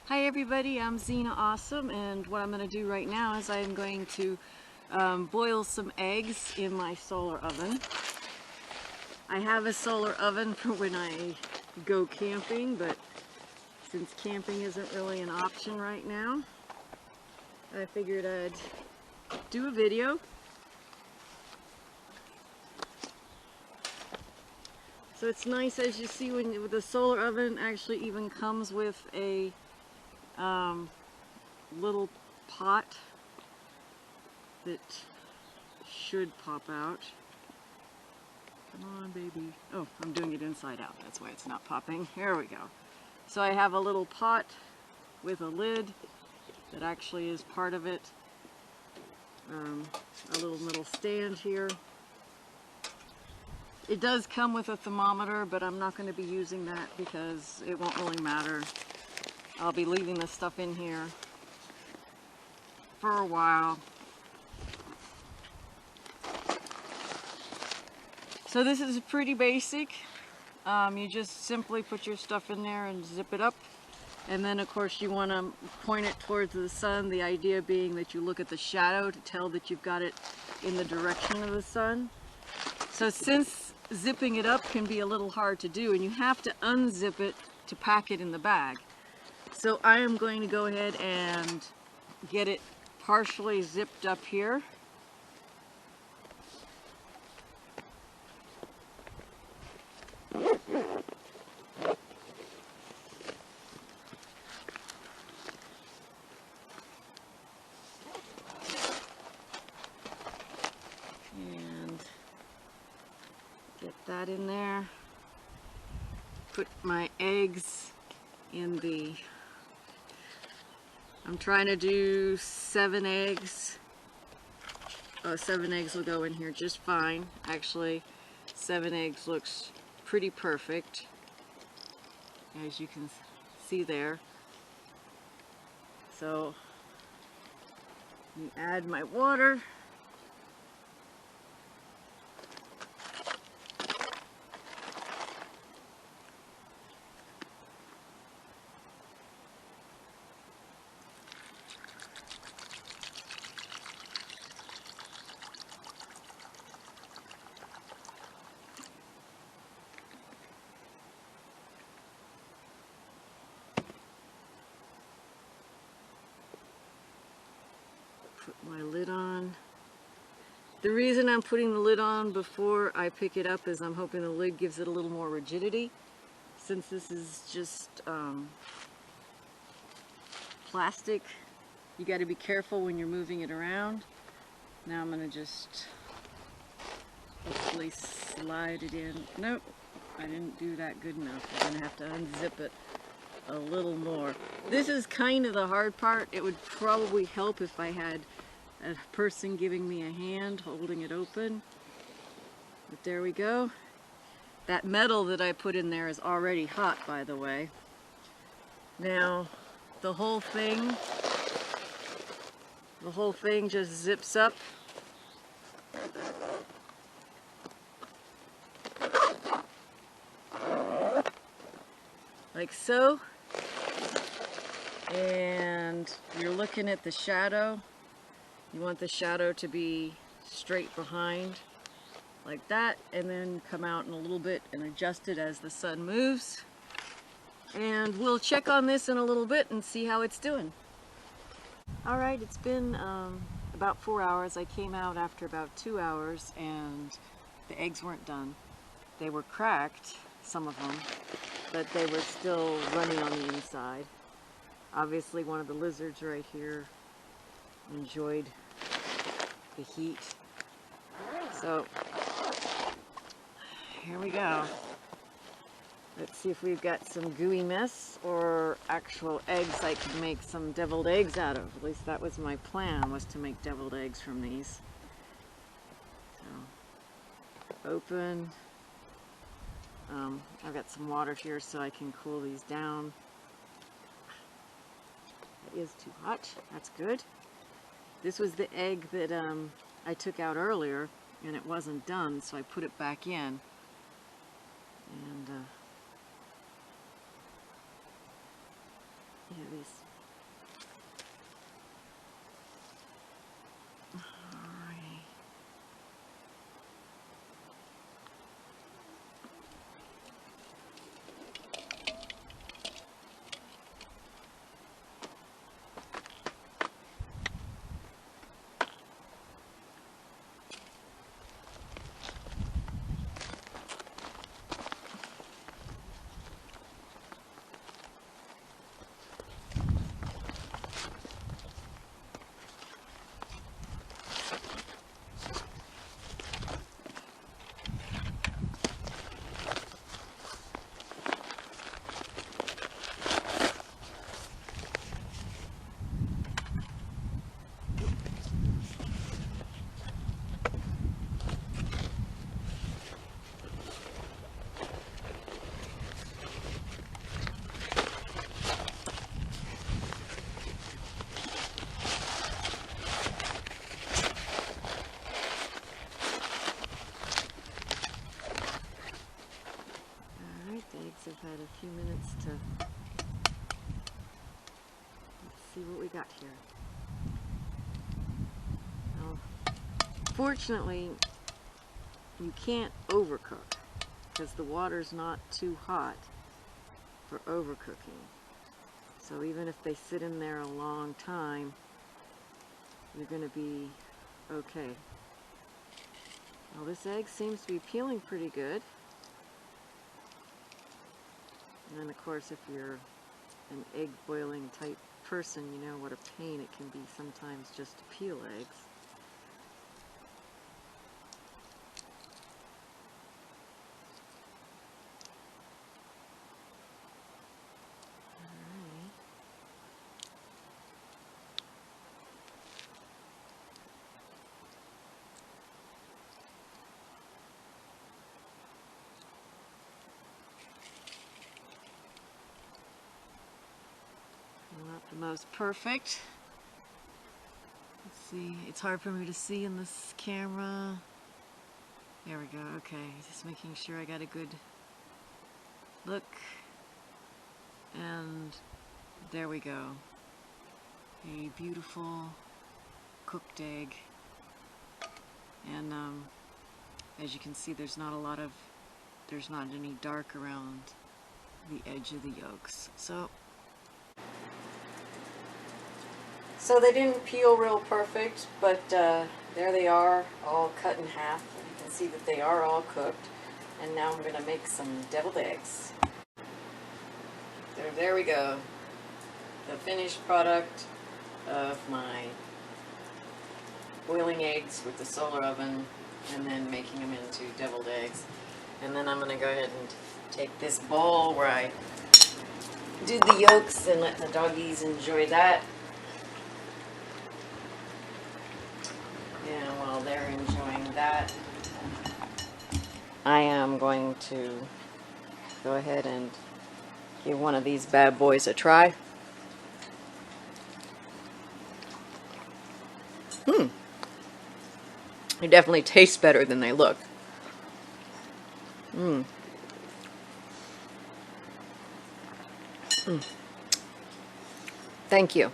Hi everybody, I'm Zena Awesome, and what I'm going to do right now is I'm going to boil some eggs in my solar oven. I have a solar oven for when I go camping, but since camping isn't really an option right now, I figured I'd do a video. So it's nice, as you see, when the solar oven actually even comes with a little pot that should pop out. Come on, baby. Oh, I'm doing it inside out. That's why it's not popping. Here we go. So I have a little pot with a lid that actually is part of it. A little metal stand here. It does come with a thermometer, but I'm not going to be using that because it won't really matter. I'll be leaving this stuff in here for a while. So this is pretty basic. You just simply put your stuff in there and zip it up. And then of course you want to point it towards the sun, the idea being that you look at the shadow to tell that you've got it in the direction of the sun. So since zipping it up can be a little hard to do, and you have to unzip it to pack it in the bag. So I am going to go ahead and get it partially zipped up here. And get that in there. Put my eggs in the... I'm trying to do 7 eggs. Oh, 7 eggs will go in here just fine. Actually, 7 eggs looks pretty perfect, as you can see there. So, you add my water. Put my lid on. The reason I'm putting the lid on before I pick it up is I'm hoping the lid gives it a little more rigidity. Since this is just plastic, you got to be careful when you're moving it around. Now I'm going to just hopefully slide it in. Nope, I didn't do that good enough. I'm going to have to unzip it a little more. This is kind of the hard part. It would probably help if I had a person giving me a hand holding it open. But there we go. That metal that I put in there is already hot, by the way. Now the whole thing just zips up. Like so. And you're looking at the shadow. You want the shadow to be straight behind, like that, and then come out in a little bit and adjust it as the sun moves. And we'll check on this in a little bit and see how it's doing. Alright, it's been about 4 hours. I came out after about 2 hours and the eggs weren't done. They were cracked, some of them, but they were still running on the inside. Obviously one of the lizards right here enjoyed the heat. So here we go. Let's see if we've got some gooey mess or actual eggs I could make some deviled eggs out of. At least that was my plan, was to make deviled eggs from these. So open. I've got some water here so I can cool these down. It is too hot. That's good. This was the egg that I took out earlier, and it wasn't done, so I put it back in. And yeah, these nice. Alrighty. I've had a few minutes to let's see what we got here. Now, fortunately, you can't overcook because the water's not too hot for overcooking. So even if they sit in there a long time, you're going to be okay. Well, this egg seems to be peeling pretty good. And then, of course, if you're an egg boiling type person, you know what a pain it can be sometimes just to peel eggs. Alright. Not the most perfect. Let's see, it's hard for me to see in this camera. There we go, okay, just making sure I got a good look. And there we go. A beautiful cooked egg. And as you can see, there's not any dark around the edge of the yolks. So they didn't peel real perfect, but there they are, all cut in half. You can see that they are all cooked. And now I'm going to make some deviled eggs. There we go. The finished product of my boiling eggs with the solar oven and then making them into deviled eggs. And then I'm going to go ahead and take this bowl where I do the yolks and let the doggies enjoy that. And while they're enjoying that, I am going to go ahead and give one of these bad boys a try. They definitely taste better than they look. Thank you.